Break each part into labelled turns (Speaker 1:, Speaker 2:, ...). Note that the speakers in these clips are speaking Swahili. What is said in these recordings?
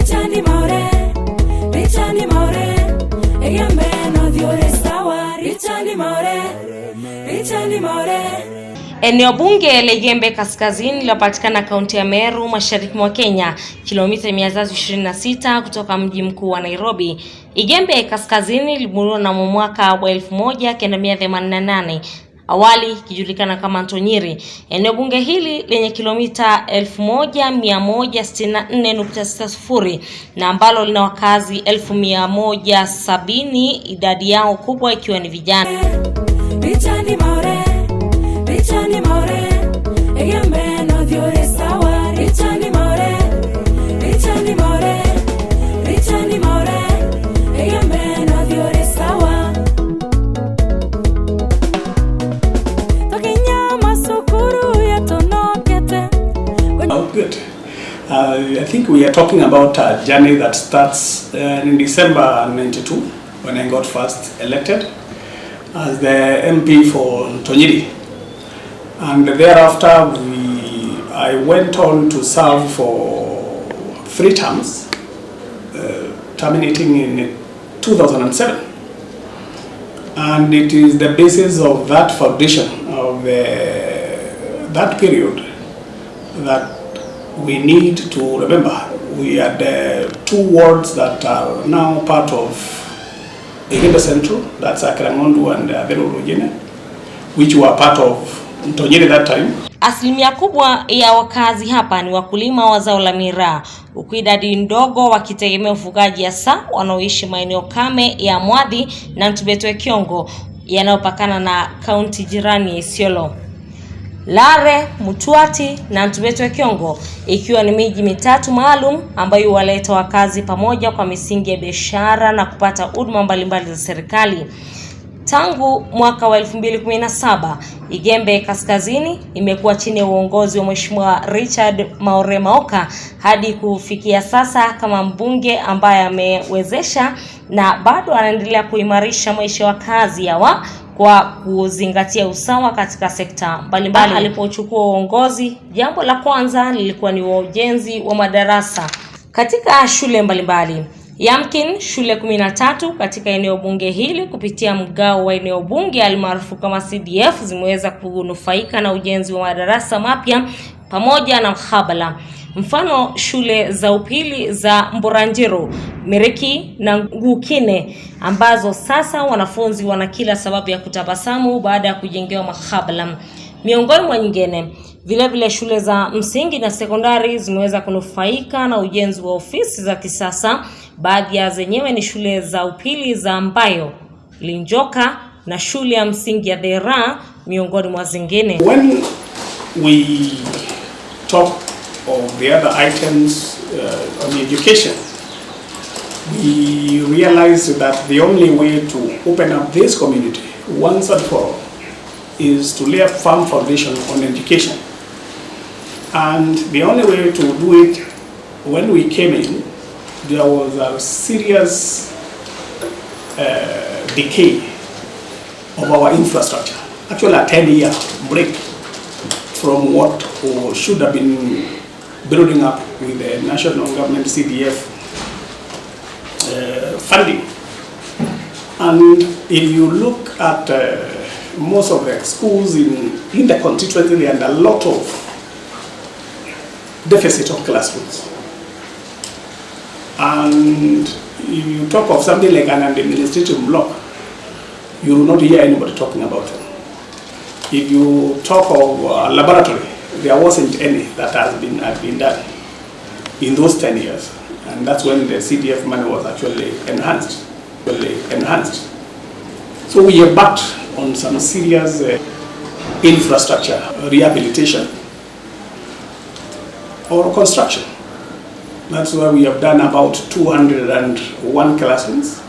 Speaker 1: Richani Maore, Richani Maore, Igembe-North yore sawa. Richani Maore, Richani Maore.
Speaker 2: Eneo bunge la Igembe Kaskazini linapatikana kaunti ya Meru, mashariki mwa Kenya, kilomita 326 kutoka mji mkuu wa Nairobi. Igembe Kaskazini liliundwa na mwaka wa 1988, awali ikijulikana kama Ntonyiri. Eneo bunge hili lenye kilomita 1164.60 na ambalo lina wakazi 1170, idadi yao kubwa ikiwa ni vijana.
Speaker 1: Richani Maore, Richani Maore, Igembe-North yore sawa. Richani Maore, Richani Maore, Richani Maore, Igembe-North yore sawa. Tokinyama sukuru ya tonokete.
Speaker 3: Oh, good. I think we are talking about a journey that starts in December 92 when I got first elected as the MP for Ntonyiri. And thereafter, I went on to serve for 3 terms, terminating in 2007. And it is the basis of that foundation, of that period, that we need to remember. We had 2 wards that are now part of Igembe Central, that's Akrangondu and Rugine, which were part of Ntonyiri that time.
Speaker 2: Asilimia kubwa ya wakazi hapa ni wakulima wa zao la miraa, huku idadi ndogo wakitegemea ufugaji hasa wanaoishi maeneo kame ya Mwadhi na Ntubetwe-Kiongo yanayopakana na kaunti jirani ya Isiolo. Lare, Mutuati na Ntubetwe-Kiongo ikiwa ni miji mitatu maalum ambayo waleta wakazi pamoja kwa misingi ya biashara na kupata huduma mbalimbali za serikali. Tangu mwaka wa 2017, Igembe Kaskazini imekuwa chini ya uongozi wa Mheshimiwa Richard Maore Maoka hadi kufikia sasa kama mbunge ambaye amewezesha na bado anaendelea kuimarisha maisha ya wakazi hawa kwa kuzingatia usawa katika sekta mbalimbali. Alipochukua uongozi, jambo la kwanza lilikuwa ni ujenzi wa madarasa katika shule mbalimbali. Yamkin shule 13 katika eneo bunge hili kupitia mgao wa eneo bunge almaarufu kama CDF zimeweza kunufaika na ujenzi wa madarasa mapya pamoja na mkhabala. Mfano shule za upili za Mboranjiro, Mereki na Ngukine ambazo sasa wanafunzi wana kila sababu ya kutabasamu baada ya kujengewa makhabala. Miongoni mwa nyingine, vile shule za msingi na sekondari zimeweza kunufaika na ujenzi wa ofisi za kisasa. Baadhi ya zenyewe ni shule za upili za Mbayo, Linjoka na shule ya msingi ya Dera miongoni mwa zingine.
Speaker 3: When we talk of the other items on education, we realize that the only way to open up this community once and for all is to lay a firm foundation on education. And the only way to do it, when we came in, there was a serious decay of our infrastructure. Actually a 10-year break from what should have been building up with the national government CDF funding. And if you look at most of the schools in the constituency, and a lot of deficit of classrooms. And if you talk of something like an administrative block, you will not hear anybody talking about it. If you talk of laboratory, there wasn't any that had been done in those 10 years. And that's when the CDF money was actually enhanced. So we embarked on some serious infrastructure rehabilitation or construction. That's why we have done about 201 classrooms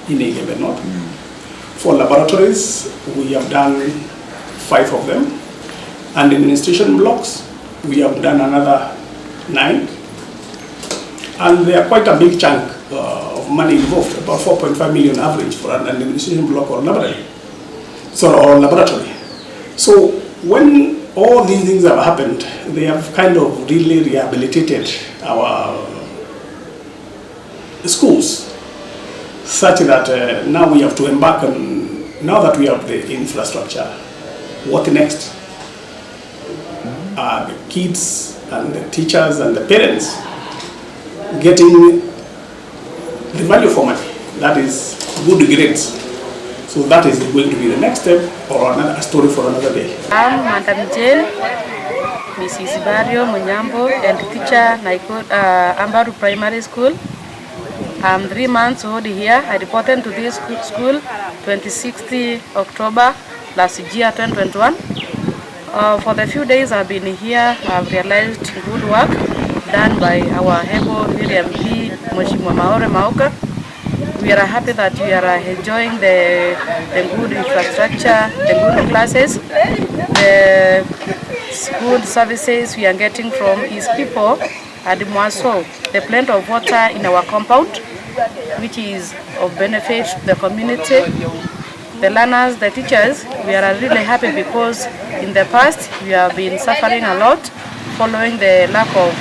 Speaker 3: in Igembe-North. For laboratories, we have done 5 of them. And administration blocks, we have done another 9. And they are quite a big chunk of money involved, about 4.5 million average for an administration block or laboratory. So when all these things have happened, they have kind of really rehabilitated our schools, such that now we have to embark on, now that we have the infrastructure, what next? The kids and the teachers and the parents getting the value for money, that is good grades. So that is going to be the next step, or another story for another day.
Speaker 4: I'm Madam Jane, Mrs. Barrio Munyambo, and teacher Ambaru Primary School. I'm 3 months old here. I reported to this school 26th October last year, 2021. For the few days I've been here, I've realized good work done by our able MP, Maore Maoka. We are happy that we are enjoying the good infrastructure, the good classes, the good services we are getting from his people, and more so, the plenty of water in our compound, which is of benefit to the community, the learners, the teachers. We are really happy because in the past we have been suffering a lot following the lack of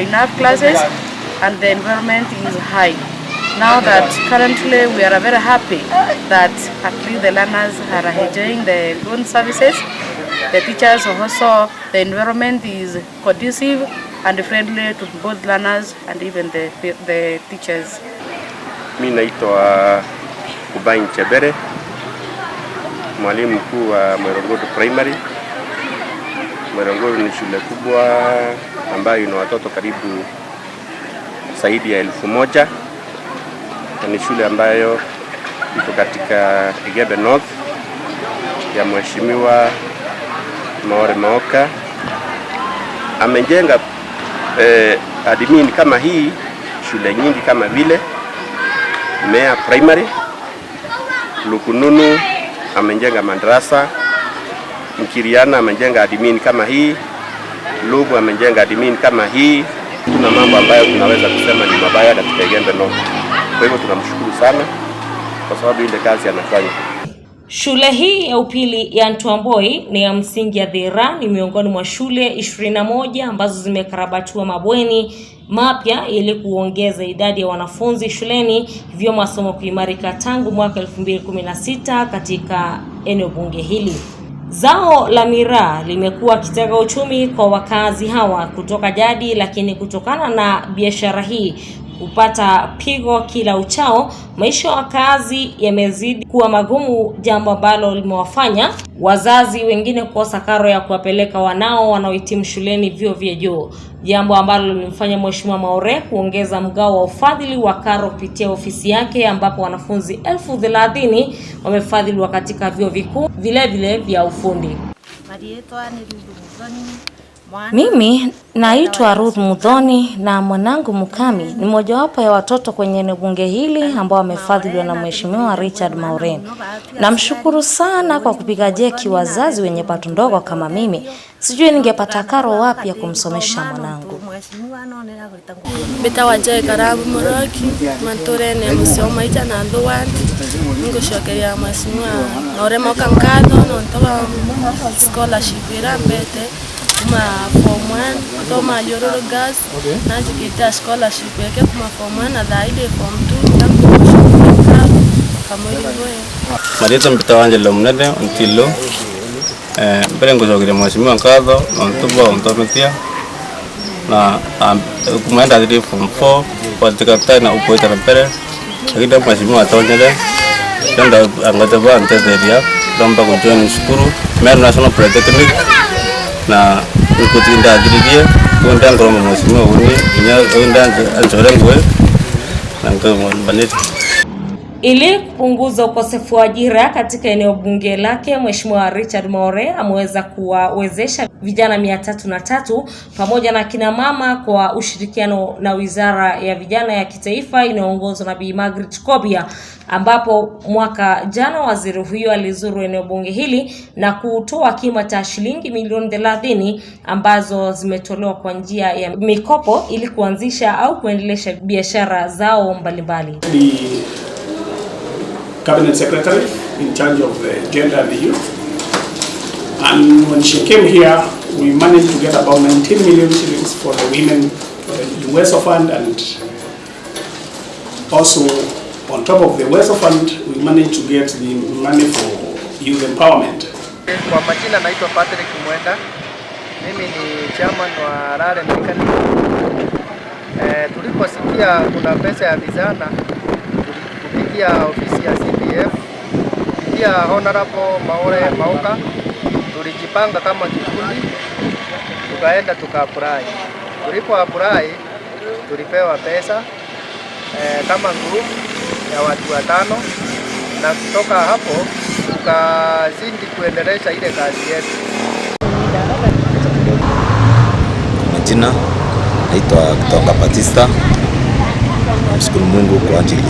Speaker 4: enough classes, and the environment is high. Now that currently we are very happy that at least the learners are enjoying the good services. The teachers also, the environment is conducive and friendly to both learners and even the teachers.
Speaker 5: Mimi naitwa Igembe-North, mwalimu mkuu wa Maoka Primary. Maoka ni shule kubwa ambayo ina watoto karibu zaidi ya 1000. Ni shule ambayo iko katika Igembe-North ya Mheshimiwa Maoka. Amejenga admin kama hii shule nyingi kama vile Mea Primary, Lukununu amejenga madrasa, Mkiriana amejenga admin kama hii, Lubu amejenga admin kama hii. Kuna mambo ambayo tunaweza kusema ni mabaya katika Igembe-North. Kwa hivyo tunamshukuru sana kwa sababu ile kazi anafanya.
Speaker 2: Shule hii ya upili ya Ntwamboi ni ya msingi ya Dhira, ni miongoni mwa shule 21 ambazo zimekarabatiwa mabweni mapya ili kuongeza idadi ya wanafunzi shuleni, hivyo masomo kuimarika tangu mwaka 2016 katika eneo bunge hili. Zao la miraa limekuwa kitega uchumi kwa wakazi hawa kutoka jadi, lakini kutokana na biashara hii kupata pigo kila uchao, maisha ya wakazi yamezidi kuwa magumu, jambo ambalo limewafanya wazazi wengine kukosa karo ya kuwapeleka wanao wanaohitimu shuleni vyuo vya juu, jambo ambalo limemfanya Mheshimiwa Maore kuongeza mgao wa ufadhili wa karo kupitia ofisi yake, ambapo wanafunzi 30,000 wamefadhiliwa katika vyuo vikuu vile vile vya ufundi.
Speaker 1: Mimi naitwa Ruth Mudhoni na mwanangu Mukami ni mojawapo ya watoto kwenye eneo bunge hili ambao wamefadhiliwa na Mheshimiwa Richard Maore. Namshukuru sana kwa kupiga jeki wazazi wenye pato ndogo kama mimi. Sijui ningepata karo wapi ya kumsomesha mwanangu.
Speaker 6: Bitawaje karabu moroki mantorene musoma ita na ndowan ngo shokeria Mheshimiwa Maore Maoka nkado no ntoba scholarship ira mbete kuma form 1 toma yororo gas na jikita scholarship yake kuma form 1 na daide form 2 tangu kama hivyo.
Speaker 7: Marita mpitawanje lo mnene untilo mperengo zogira Mheshimiwa nkado no ntoba ontometia na kumaenda hadi form 4 kwa tikata na upoita na pere akida Mheshimiwa atonyele ndio angataba antezeria domba kujoin shukuru Meru National Polytechnic na nikutinda adirie kwenda ngoma Mheshimiwa uni kwenda anzorengwe na ngoma baneti.
Speaker 2: Ili kupunguza ukosefu wa ajira katika eneo bunge lake, Mheshimiwa Richard Maore ameweza kuwawezesha vijana 303 pamoja na kina mama kwa ushirikiano na Wizara ya Vijana ya Kitaifa inayoongozwa na Bi Margaret Kobia, ambapo mwaka jana waziri huyo alizuru eneo bunge hili na kutoa kima cha shilingi milioni 30 ambazo zimetolewa kwa njia ya mikopo ili kuanzisha au kuendelesha biashara zao mbalimbali.
Speaker 3: Cabinet Secretary in charge of the gender and the youth. And when she came here, we managed to get about 19 million shillings for the women US fund and Also, on top of the Weso Fund, we managed to get the money for youth empowerment.
Speaker 8: Kwa majina naitwa Patrick Mwenda. Mimi ni chairman wa Rare Mechanic. Tuliposikia kuna pesa ya vijana kupitia ofisi ya CPF, kupitia Honorable Maore Maoka, tulijipanga kama kikundi, tukaenda tuka-apply. Tulipo apply, tulipewa pesa kama group ya watu 5, na kutoka hapo tukazidi kuendelesha ile kazi yetu.
Speaker 9: Majina naitwa Kutonga Batista. Mshukuru Mungu kwa ajili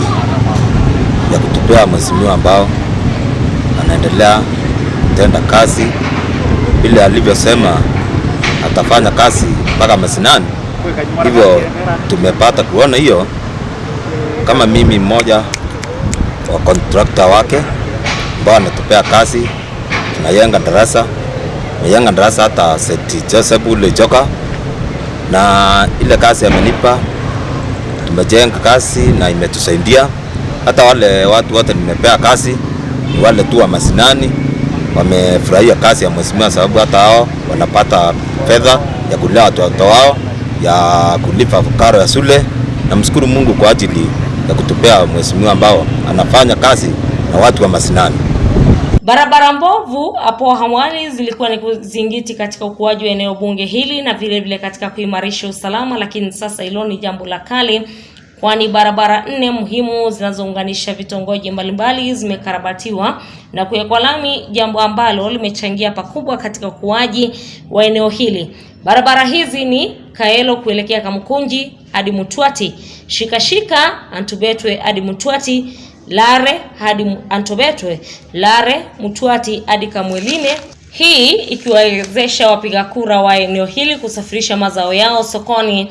Speaker 9: ya kutupea mheshimiwa ambao anaendelea kutenda kazi bila alivyosema atafanya kazi mpaka masinani. Hivyo tumepata kuona hiyo. Kama mimi mmoja wa contractor wake ambao anatupea kazi, tunajenga darasa hata St. Joseph ule joka, na ile kazi amenipa tumejenga kazi na imetusaidia. Hata wale watu wote nimepea kazi ni wale tu wa masinani, wamefurahia kazi ya mheshimiwa, sababu hata hao wanapata fedha ya kulea watoto wao, ya kulipa karo ya shule. Na mshukuru Mungu kwa ajili ya kutupea mheshimiwa ambao anafanya kazi na watu wa masinani.
Speaker 2: Barabara mbovu hapo awali zilikuwa ni kuzingiti katika ukuaji wa eneo bunge hili na vile vile katika kuimarisha usalama, lakini sasa hilo ni jambo la kale, kwani barabara 4 muhimu zinazounganisha vitongoji mbalimbali zimekarabatiwa na kuwekwa lami, jambo ambalo limechangia pakubwa katika ukuaji wa eneo hili. Barabara hizi ni Kaelo kuelekea Kamukunji hadi Mutwati, Shikashika Antubetwe hadi Mutwati, Lare hadi Antobetwe, Lare Mutwati hadi Kamweline. Hii ikiwawezesha wapiga kura wa eneo hili kusafirisha mazao yao sokoni.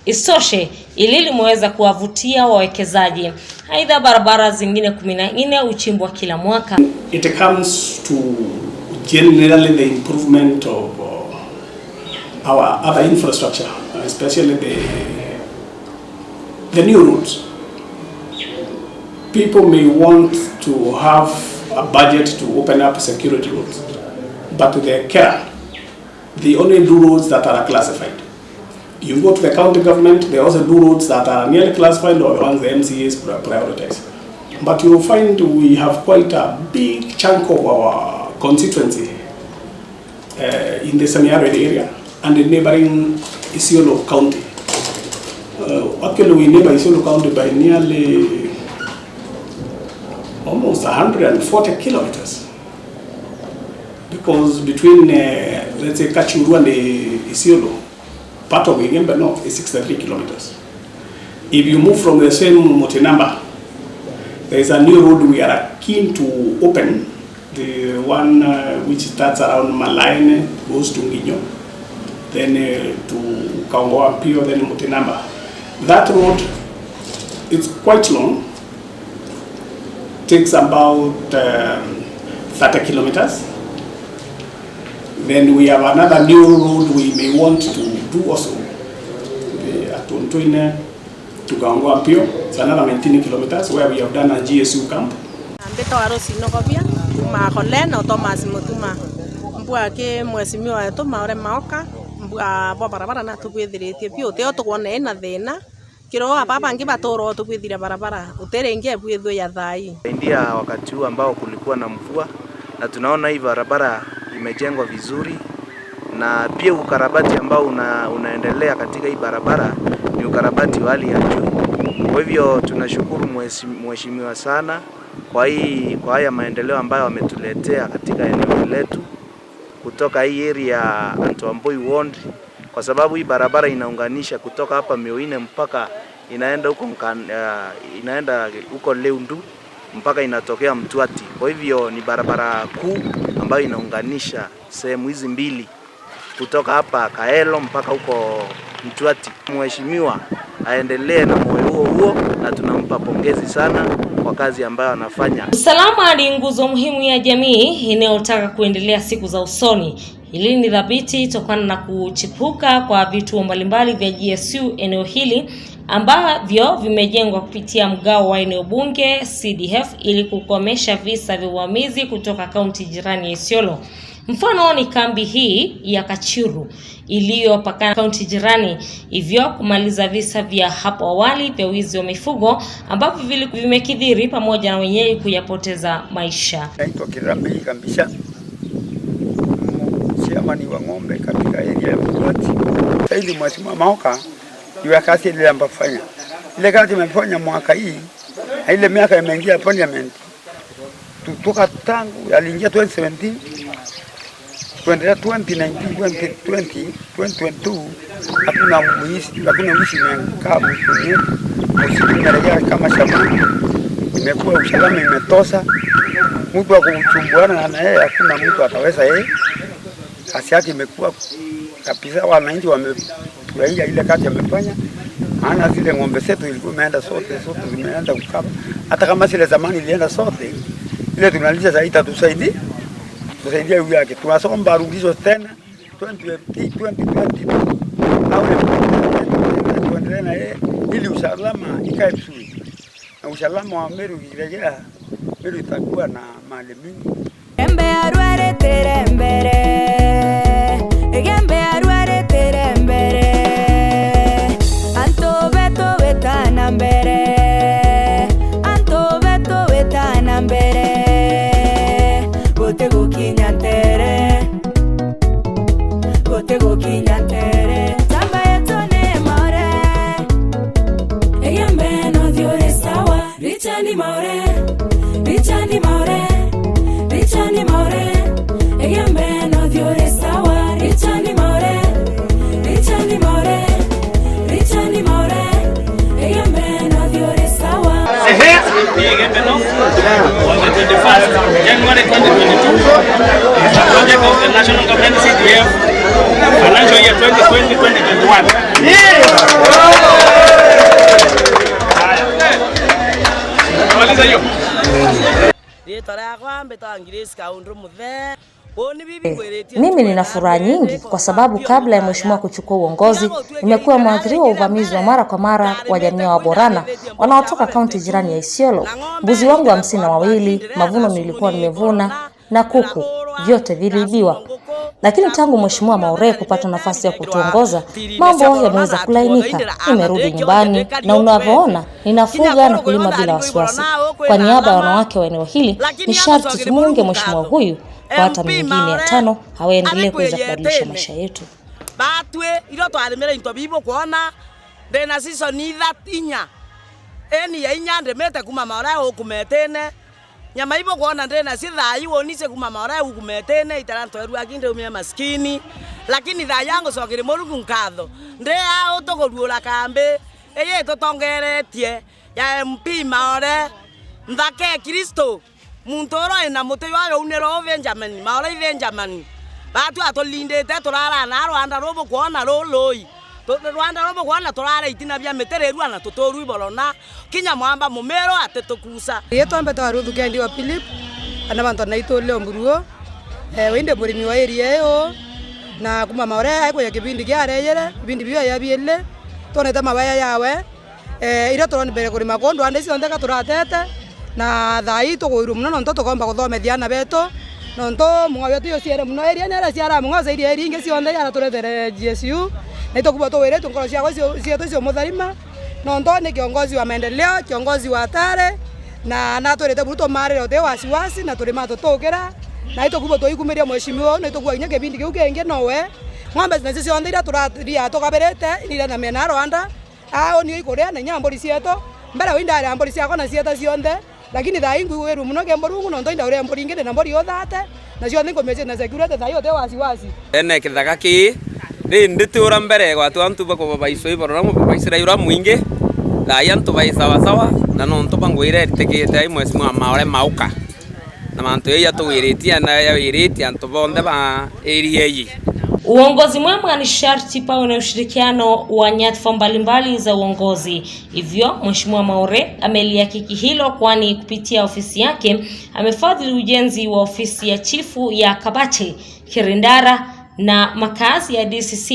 Speaker 2: Isoshe ili limeweza kuwavutia wawekezaji. Aidha, barabara zingine 14 uchimbwa kila mwaka.
Speaker 3: It comes to generally the improvement of our other infrastructure, especially the new roads. People may want to have a budget to open up security roads, but they care. They only do roads that are classified. You go to the county government, they also do roads that are nearly classified or ones the MCAs prioritize. But you will find we have quite a big chunk of our constituency in the semi-arid area and the neighboring Isiolo County. Actually, we neighbor Isiolo County by nearly almost 140 kilometers. Because between, let's say, Kachuru and Isiolo, part of Igembe-North is 63 kilometers. If you move from the same Motinamba, there is a new road we are keen to open, the one which starts around Malaine, goes to Nginyo, then to Kaongoa Pio, then Motinamba. That road is quite long, takes about 30 kilometers. Then we have another new road we may want to do also, at Tontoine to Kaongoa Pio. It's another 19 kilometers where we have done a GSU camp.
Speaker 8: India wakati huu ambao kulikuwa na mvua, na tunaona hii barabara imejengwa vizuri, na pia ukarabati ambao unaendelea katika hii barabara ni ukarabati wa hali ya juu. Kwa hivyo tunashukuru mheshimiwa sana kwa haya maendeleo ambayo ametuletea katika eneo letu kutoka hii area Antwamboi Ward, kwa sababu hii barabara inaunganisha kutoka hapa Mioine mpaka inaenda huko Leundu mpaka inatokea Mtwati. Kwa hivyo ni barabara kuu ambayo inaunganisha sehemu hizi mbili kutoka hapa Kaelo mpaka huko Mtwati. Mheshimiwa aendelee na moyo huo na tunampa pongezi sana kwa kazi ambayo anafanya.
Speaker 2: Usalama ni nguzo muhimu ya jamii inayotaka kuendelea siku za usoni. Hili ni dhabiti tokana na kuchipuka kwa vituo mbalimbali vya GSU eneo hili, ambavyo vimejengwa kupitia mgao wa eneo bunge CDF ili kukomesha visa vya uvamizi kutoka kaunti jirani ya Isiolo. Mfano ni kambi hii ya Kachiru iliyopakana kaunti jirani, hivyo kumaliza visa vya hapo awali vya wizi wa mifugo ambavyo vimekithiri pamoja na wenyeji kuyapoteza maisha.
Speaker 10: Naitwa Kirambi Kambisha, chairman wa ng'ombe katika area ya Mugati. Saidi Mheshimiwa Maoka ndio kazi ile ambafanya. Ile kazi imefanya mwaka hii, ile miaka imeingia parliament. Tutoka tangu aliingia 2017 kuendelea 2019, 2020, 2022 hakuna wizi imekaa mkuni. Usimerejea kama shamba. Imekuwa usalama imetosa. Mtu wa kuchumbuana na yeye hakuna mtu ataweza yeye. Kazi yake imekuwa kabisa, wananchi wamefurahia ile kazi amefanya. Maana zile ng'ombe zetu ilikuwa imeenda sote zimeenda kukaba. Hata kama zile zamani ilienda sote, ile tunalisha zaidi tusaidia huyu yake. Tunasomba arudishwe tena 2020 au tuendelee na yeye ili usalama ikae vizuri. Na usalama wa Meru ikirejea, Meru itakuwa na mali mingi.
Speaker 11: Igembe arware terembere, Igembe arware terembere, Anto beto wetana mbere, Anto beto wetana mbere, Gotego kinyantere, Gotego kinyantere, Tamba etone Maore, Igembe no diore sawa, Richani Maore, Richani Maore, Richani Maore, Igembe no diore sawa, Richani Maore, Richani Maore, Richani Maore, Igembe no diore sawa.
Speaker 12: Here, the Igembe-North, on the 21st January 2022, is a project of the National Government CDF, financial year 2020-21.
Speaker 1: Mimi nina furaha nyingi kwa sababu kabla ya mheshimiwa kuchukua uongozi nimekuwa mwathiriwa wa uvamizi wa mara kwa mara wa jamii wa Borana wanaotoka kaunti jirani ya Isiolo. Mbuzi wangu 52, mavuno nilikuwa nimevuna na kuku vyote viliibiwa. Lakini tangu mheshimiwa Maore kupata nafasi ya kutuongoza, mambo yameweza kulainika. Nimerudi nyumbani na unavyoona ninafuga na kulima bila wasiwasi. Kwa niaba ya wanawake wa eneo hili, ni sharti tumuunge mheshimiwa huyu kwa hata mwingine ya 5 hawaendelee kuweza kubadilisha maisha yetu.
Speaker 13: Batwe ilo twarimira into bibo kuona ndena season inya eni ya inyande mete kuma Maore ukumetene nyama ibo kuona ndena si thai wonise kuma Maore ukumetene itaranto eru akinde umia maskini lakini tha yango sokire morugu nkatho ndea utogoruura kambe eye totongeretie ya MP Maore ndake Kristo Muntoro ina muto yayo unero Benjamin Maore Benjamin batu atolindete turara na Rwanda robo kuona loloi Rwanda robo kuona turara itina bya metereru ana totoru ibolona kinya mwamba mumero atetokusa
Speaker 14: yeto ambe taru thukendi wa Philip ana bantu na ito leo mburuo winde burimi wa area yo na kuma Maore aiko ya kibindi kya reyere kibindi byo ya bielle toneta mabaya yawe ira turoni bere kuri makondo ande ciontheka turatete na thai tugoiru muno nonto tukomba guthomethia na beto nonto mwayo tu yosiere muno area nera ciara mungo zaidi area inge cionthe ya turetere GSU na itokuba tuwire tunkoro cia cio cio mutharima nonto ni kiongozi wa maendeleo kiongozi wa tare na turete buruto mare yote wasiwasi na turima tutokera na itokuba tuikumiria mheshimiwa na itokuwa inya kibindi kiu kenge nowe ng'ombe zinacio cionthe ira turaria tukaberete ira na mena Rwanda ni ikuria na nyambori cieto mbere windare ambori ciako na cieta cionthe lakini thai ngwiru muno kemborungu no ntoinda ure mbori ngene na mbori yothate na cio ningo meje na security thai yote wasiwasi
Speaker 15: ene kithaka ki ri nditura mbere gwatu antu bako baiso iboro na baisira ira muinge thai antu baisa sawa na no nto bangwire tikite ai mheshimiwa Maore Maoka na mantu ya tuwiritia na ya wiritia antu bonde ba area hii.
Speaker 2: Uongozi mwema ni sharti pawe na ushirikiano wa nyadhifa mbalimbali za uongozi. Hivyo mheshimiwa Maore amelihakiki hilo, kwani kupitia ofisi yake amefadhili ujenzi wa ofisi ya chifu ya Kabache, Kirindara, na makazi ya DCC,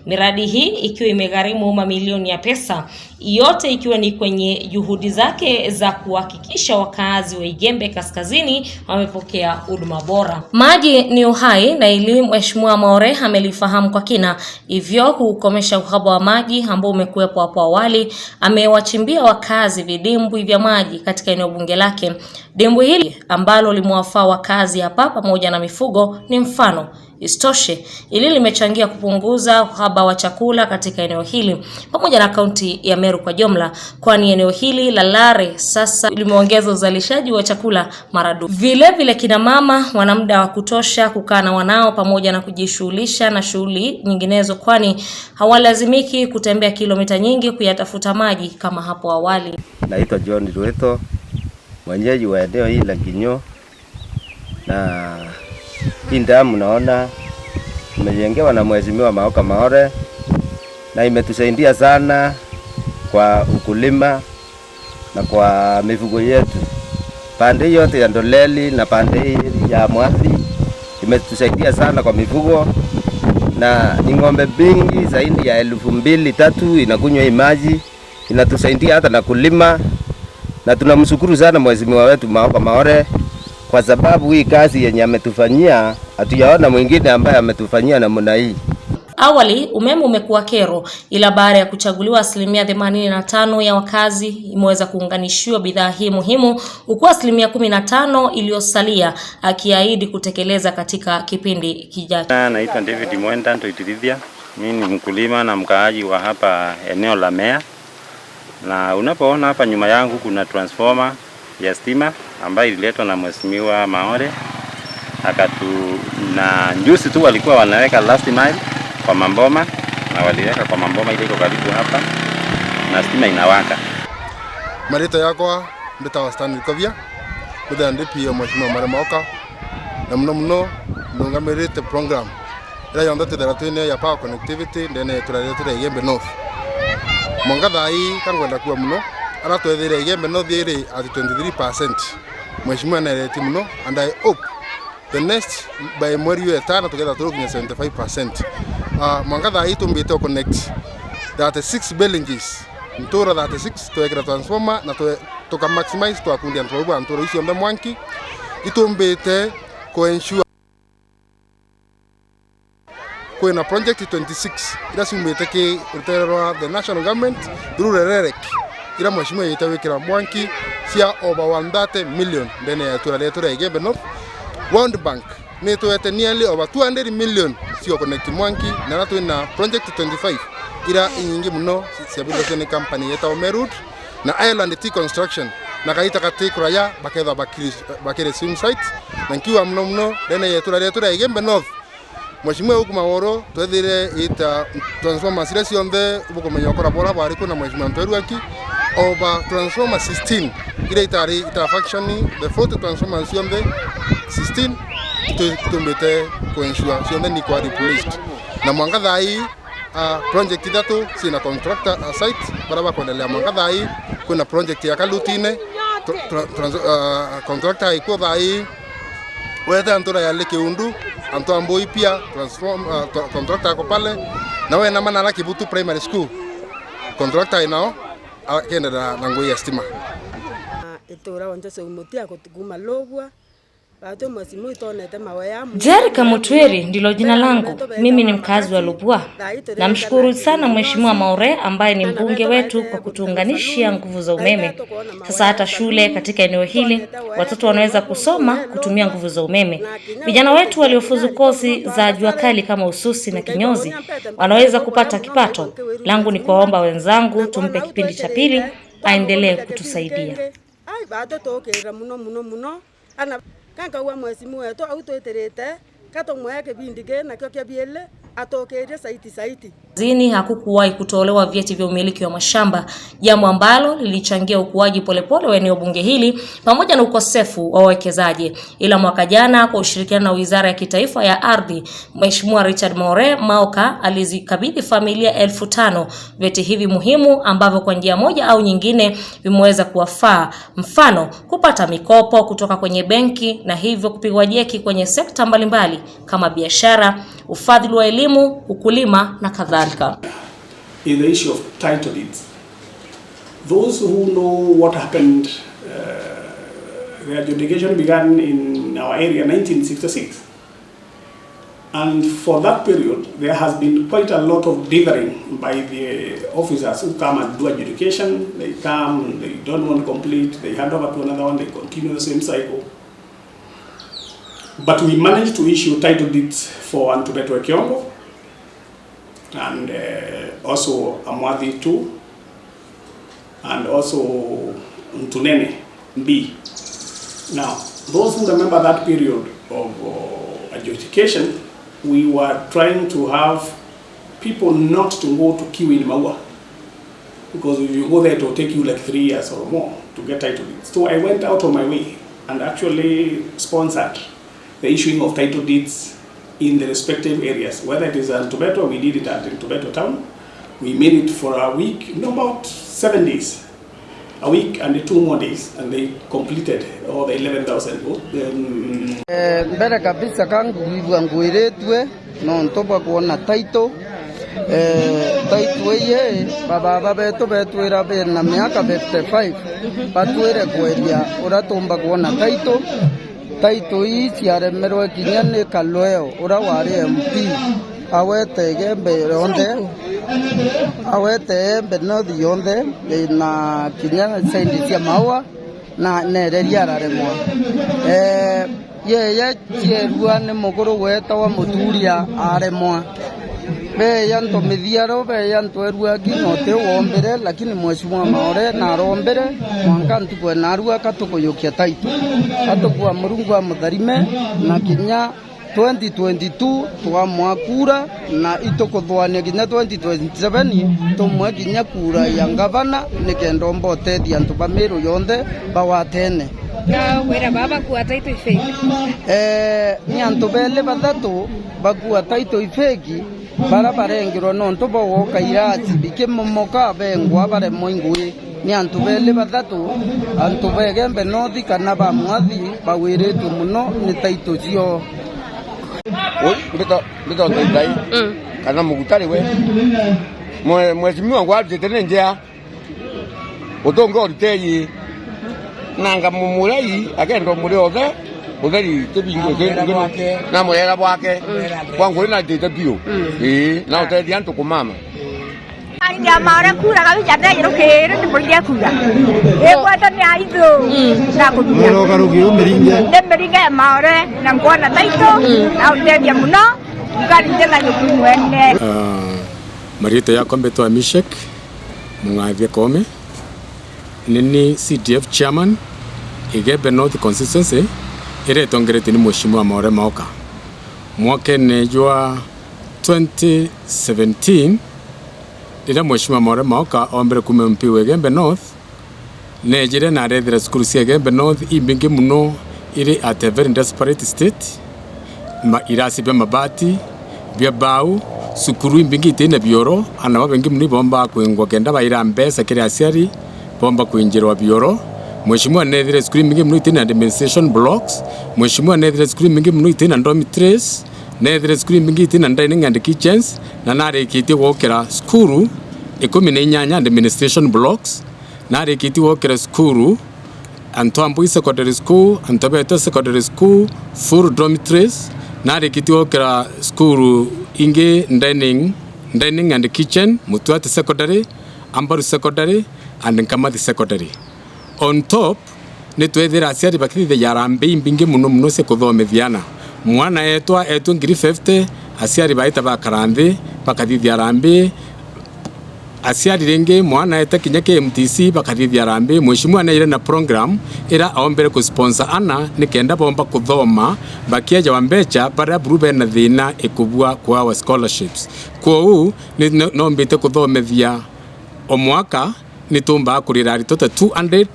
Speaker 2: miradi hii ikiwa imegharimu mamilioni ya pesa, yote ikiwa ni kwenye juhudi zake za kuhakikisha wakazi wa Igembe Kaskazini wamepokea huduma bora. Maji ni uhai, na ili Mheshimiwa Maore amelifahamu kwa kina, hivyo kukomesha uhaba wa maji ambao umekuwepo hapo awali, amewachimbia wakazi vidimbwi vya maji katika eneo bunge lake. Dimbwi hili ambalo limewafaa wakazi hapa pamoja na mifugo ni mfano. Istoshe, ili limechangia kupunguza uhaba wa chakula katika eneo hili pamoja na kaunti ya Meru kwa jumla, kwani eneo hili la Lare sasa limeongeza uzalishaji wa chakula maradufu. Vile vile kina mama wana muda wa kutosha kukaa na wanao pamoja na kujishughulisha na shughuli nyinginezo, kwani hawalazimiki kutembea kilomita nyingi kuyatafuta maji kama hapo awali.
Speaker 16: Naitwa John Rueto, mwenyeji wa eneo hili la Kinyo, na hii damu naona tumejengewa na Mheshimiwa Maoka Maore, na imetusaidia sana kwa ukulima na kwa mifugo yetu. Pande yote ya Ndoleli na pande ya Mwadhi imetusaidia sana kwa mifugo, na ni ng'ombe bingi zaidi ya 2,000-3,000 inakunywa hii maji, inatusaidia hata na kulima, na tunamshukuru sana Mheshimiwa wetu Maoka Maore kwa sababu hii kazi yenye ametufanyia hatujaona mwingine ambaye ametufanyia namna hii.
Speaker 2: Awali umeme umekuwa kero, ila baada ya kuchaguliwa 85% ya wakazi imeweza kuunganishiwa bidhaa hii muhimu, huku 15% iliyosalia akiahidi kutekeleza katika kipindi kijacho.
Speaker 17: Naitwa David Mwenda Ntoitirithia. Mimi ni mkulima na mkaaji wa hapa eneo la Mea. Na unapoona hapa nyuma yangu kuna transformer ya stima ambayo ililetwa na Mheshimiwa Maore. Na juzi tu walikuwa wanaweka last mile kwa Mamboma, na waliweka kwa Mamboma ile iko karibu hapa, na stima inawaka.
Speaker 18: Marita yako mbeta wastani kovia bida ndipi ya Mheshimiwa Maoka, na mno nungamerite program ila yondate daratune ya power connectivity ndene turarete Igembe-North. Mwangatha hii kangwenda kuwa mno aratwethire Igembe-North iri at 23%. Mheshimiwa nareti mno, and I hope the next by mweri wa 5 together tukinya 75%. Mwangatha hii tumbite connect that 6 buildings ntura that 6 to ekra transformer na to maximize to akundi antobu antoro isi ombe mwanki itumbite ko ensure ko na project 26 ila simbite ke utero the national government through rerek ila Mheshimiwa yitawekera mwanki sia over 130 million ndene ya turaletora Igembe-North. World Bank neto nearly over 200 million sio connect mwanki na nato na project 25 ila nyingi mno siabilo ni company yeta Omerud na Ireland Tea Construction na kaita kati kuraya bakeza bakere sim site na nkiwa mno ndene ya turaletora Igembe-North. Mheshimiwa huku Maoro twethire ita transformer siresi onde ubukomenya okora bora bari kuna Mheshimiwa Ntoiruaki over transformer 16 ile ita functioning the fourth transformer sionde 16 tumbete ko ensure sionde ni kwa replaced na Mwangatha hii project tatu sina contractor site baraba kuendelea. Mwangatha hii kuna project ya Kalutine contractor iko dhai weta antora ya leke undu anto amboi pia transform contractor ko pale na wewe na maana laki butu primary school contractor inao akenda na ngoi ya stima
Speaker 14: itora wanje so mutia kutuguma logwa bato mwasimu itonete mawaya.
Speaker 2: Jerika Mutweri ndilo jina langu. Mimi ni mkazi wa Lubwa. Namshukuru sana Mheshimiwa Maore ambaye ni mbunge wetu kwa kutuunganishia nguvu za umeme. Sasa hata shule katika eneo hili watoto wanaweza kusoma kutumia nguvu za umeme. Vijana wetu waliofuzu kozi za jua kali kama ususi na kinyozi wanaweza kupata kipato. Langu ni kuwaomba wenzangu tumpe kipindi cha pili aendelee kutusaidia.
Speaker 14: Ai bato tokera muno ana kanka wa Mheshimiwa wetu autoiterete kato mwake bindige na kyo kya biele atokeria saiti
Speaker 2: zini hakukuwahi kutolewa vyeti vya umiliki wa mashamba, jambo ambalo lilichangia ukuaji polepole wa eneo bunge hili pamoja na ukosefu wa wawekezaji. Ila mwaka jana kwa ushirikiano na Wizara ya Kitaifa ya Ardhi, Mheshimiwa Richard Maore Maoka alizikabidhi familia 5,000 vyeti hivi muhimu ambavyo kwa njia moja au nyingine vimeweza kuwafaa, mfano kupata mikopo kutoka kwenye benki na hivyo kupigwa jeki kwenye sekta mbalimbali kama biashara, ufadhili wa elimu, ukulima na kadhalika.
Speaker 3: In the issue of title deeds, those who know what happened, the adjudication began in our area 1966, and for that period there has been quite a lot of dithering by the officers who come and do adjudication. They come, they don't want to complete, they hand over to another one, they continue the same cycle. But we managed to issue title deeds for Antubeto Ekiongo and also Amwadhi 2 and also Ntunene B. Now, those who remember that period of adjudication, we were trying to have people not to go to queue in Maua, because if you go there it will take you like 3 years or more to get title deeds. So I went out of my way and actually sponsored the issuing of title deeds in the respective areas. Whether it is in Tubeto, we did it at Tubeto town. We made it for a week, about 7 days. A week and 2 more days, and they completed all the 11,000 votes.
Speaker 19: Mbere kabisa kangu hivyo nguiretwe no ntoba kuona title ye baba betu betwira na miaka 55 batwire kweria uratumba kuona title hii ciaremerwe kinyane kalweo ura wari MP awete Igembe-North yonde na kinyana sendi cia maua na nereria araremwa ye chierua ne muguru wetawa muturia aremwa be yanto mithiaro be yanto erua kinote wombere lakini Mheshimiwa Maore na rombere mwanka ntukwe narua katukoyokia taito atukwa murungu wa mutharime na kinya 2022 twamwa kura na itokothwania kinya 2027 tumwe kinya kura ya gavana nikendo mbotethi antu bamiru yonthe bawatene
Speaker 20: na wera baba kuwa taito ifeki
Speaker 19: ni antu bele bathatu bakuwa taito ifeki bara barengirwo no ntobo woka irati bikimomoka bengwa bare moingui ni antu bele bathatu antu Igembe-North kana bamwathi bawiretu muno ni taito cio
Speaker 21: Mbito ndai kana mugutari we Mheshimiwa ngwati tene njea utongo riteyi nanga mumurei agendo muri othe utheri tibingo na mwega bwake kwangu ina ndite bio na utethi antu kumama
Speaker 20: ya Maore kura kabisa ndayiro kere ndibulia kura egwata ni aido na kuduya
Speaker 21: mero garugi umeringe
Speaker 20: ndemeringe ya Maore na ngwana taito na utedia muno ngari ndela nyumwene
Speaker 22: marito ya kombeto wa Mishek mungavye kome nini CDF chairman Igembe-North Consituency ire tongerete ni Mheshimiwa Maore Maoka mwaka nejwa 2017 ira Mheshimiwa Maore Maoka ombere kume MP wa Igembe-North nejire na rethera skulu cia Igembe-North imbingi muno iri at a very desperate state irasi bya mabati bya bau sukuru imbingi tena bioro ana babengi muno bomba kwengwa kenda baira mbesa kire asiari bomba kuinjirwa bioro Mheshimiwa nethera skulu imbingi muno tena administration blocks Mheshimiwa nethera skulu imbingi muno tena dormitories nethera skulu imbingi tena dining and kitchens na narekitie gukira skulu 18 administration blocks narekitie gukira skulu Antwambui secondary school Antobeto secondary school full dormitories narekitie gukira skulu inge dining and kitchen Mutwati secondary Ambaru secondary and Nkamathi secondary. On top nitwethira aciari bakithithia yarambe imbingi muno se kuthomithiana mwana etwa 50 aciari baita bakaranthi bakathithia rambe asiari renge mwana eta kinya KMTC bakarithia rambe mheshimiwa na ile na program ira aombere ku sponsor ana nikenda bomba kuthoma bakiaja wambecha para brube na thina ikubua kwa our scholarships kwa u no mbite kuthomethia o mwaka nitumba kurira aritote 200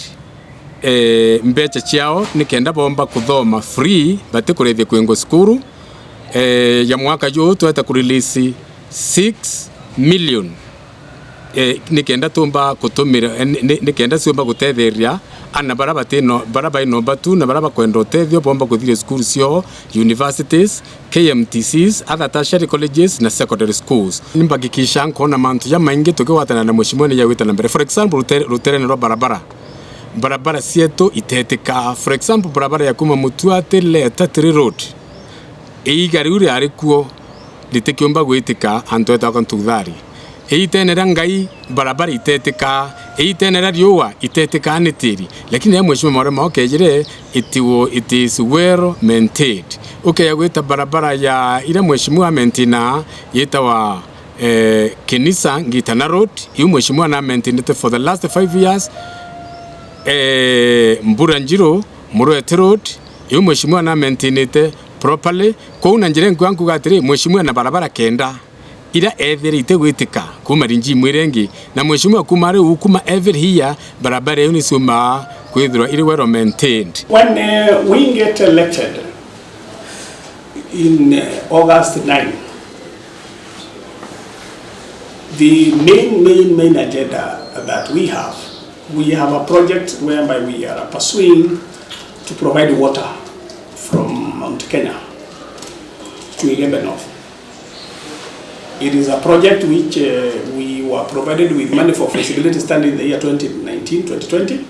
Speaker 22: mbecha ciao nikenda bomba kuthoma free bate kurethia kwengo skuru ya mwaka juu tueta kurelease 6 million nikenda tumba kutumira nikenda siomba gutetheria ana baraba ino batu na baraba kwenda utethio bomba kuthire school cio universities KMTCs other tertiary colleges na secondary schools nimbagikisha nkona mantu ya maingi tukiwatana na mheshimiwa ya wita na mbere for example ruterene ro barabara sieto itetika for example barabara ya kuma Mutuate Leta Road gari uri arikuo litekiomba gwitika antu eta kantuthari itenera ngai barabara itetika itenera riua itetika anitiri lakini ya mheshimiwa Maore Maoka ejire it is well maintained ya gwita barabara ya ile mheshimiwa maintaina yetawa Kenisa Ngitana Road yu mheshimiwa na maintained for the last 5 years Mburanjiro Muruete Road yu mheshimiwa na maintained properly kwa unanjire nkwangu gatire mheshimiwa na barabara kenda ila every itegwitika kuma rinji mwirengi na mheshimiwa kumare ukuma every here barabara yuni suma kwithirwa iri well maintained.
Speaker 3: When we get elected in August 9, the main agenda that we have a project whereby we are pursuing to provide water from Mount Kenya to Igembe-North. It is a project which we were provided with money for feasibility study in the year 2019-2020,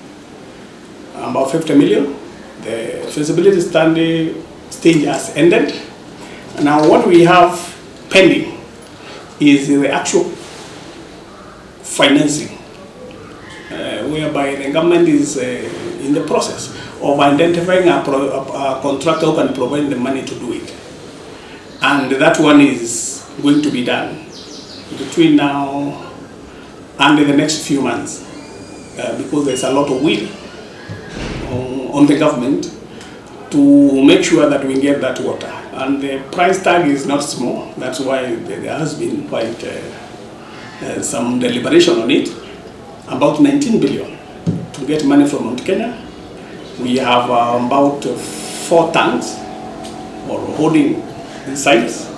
Speaker 3: about 50 million. The feasibility study stage has ended. Now what we have pending is the actual financing, whereby the government is in the process of identifying a contractor who can provide the money to do it. And that one is going to be done between now and the next few months because there's a lot of will on the government to make sure that we get that water. And the price tag is not small. That's why there has been quite some deliberation on it. About 19 billion to get money from Mount Kenya. We have about 4 tanks or holding the sites.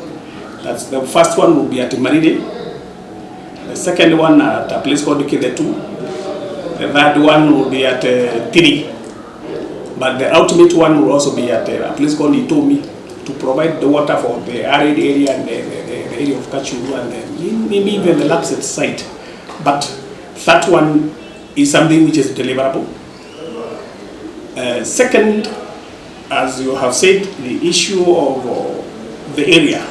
Speaker 3: That's the first one will be at Maride. The second one at a place called Kide 2. The third one will be at Tiri. But the ultimate one will also be at a place called Itomi to provide the water for the arid area and the area of Kachuru and maybe even the Lapset site. But that one is something which is deliverable. Second, as you have said, the issue of the area,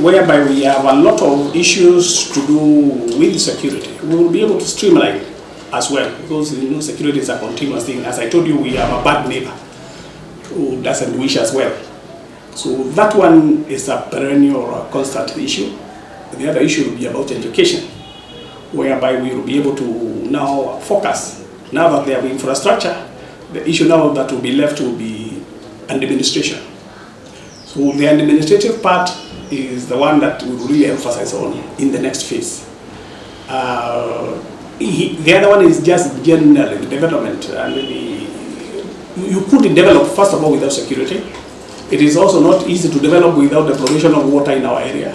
Speaker 3: whereby we have a lot of issues to do with security. We will be able to streamline as well, because security is a continuous thing. As I told you, we have a bad neighbor who doesn't wish us well. So that one is a perennial or a constant issue. The other issue will be about education, whereby we will be able to now focus. Now that they have infrastructure, the issue now that will be left will be administration. So the administrative part is the one that we will really emphasize on in the next phase. The other one is just general development. And you couldn't develop, first of all, without security. It is also not easy to develop without the provision of water in our area.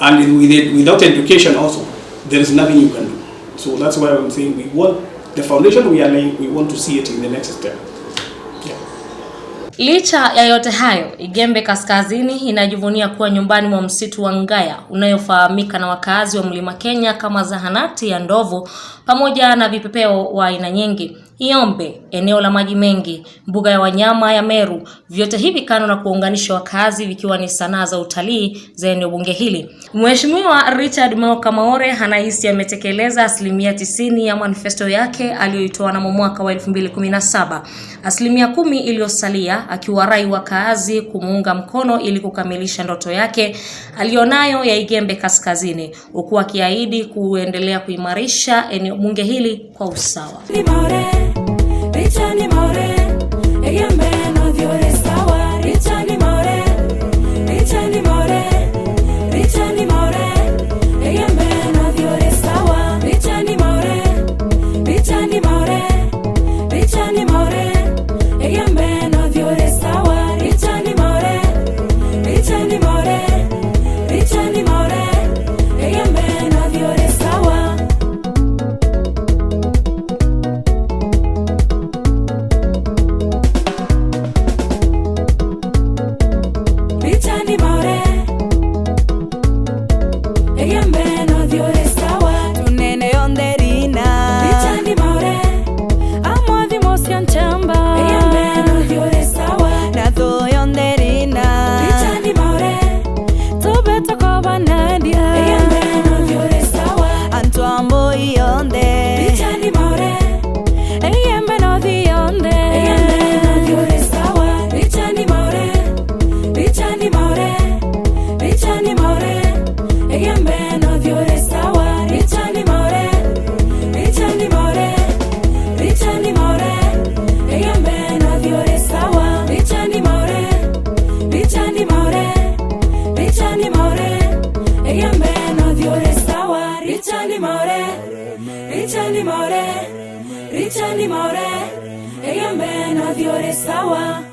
Speaker 3: And without education also, there is nothing you can do. So that's why I'm saying we want the foundation we are laying, we want to see it in the next step.
Speaker 2: Licha ya yote hayo, Igembe Kaskazini inajivunia kuwa nyumbani mwa msitu wa Ngaya unayofahamika na wakazi wa Mlima Kenya kama zahanati ya ndovu pamoja na vipepeo wa aina nyingi. Iombe, eneo la maji mengi, mbuga ya wanyama ya Meru, vyote hivi kando na kuunganisha wakazi vikiwa ni sanaa za utalii za eneo bunge hili. Mheshimiwa Richard Maoka Maore anahisi ametekeleza 90% ya manifesto yake aliyoitoa na mwaka wa 2017. 10% iliyosalia akiwarai wakazi kumuunga mkono ili kukamilisha ndoto yake alionayo ya Igembe Kaskazini, huku akiahidi kuendelea kuimarisha eneo bunge hili kwa usawa.
Speaker 11: Igembe-North, you're sawa.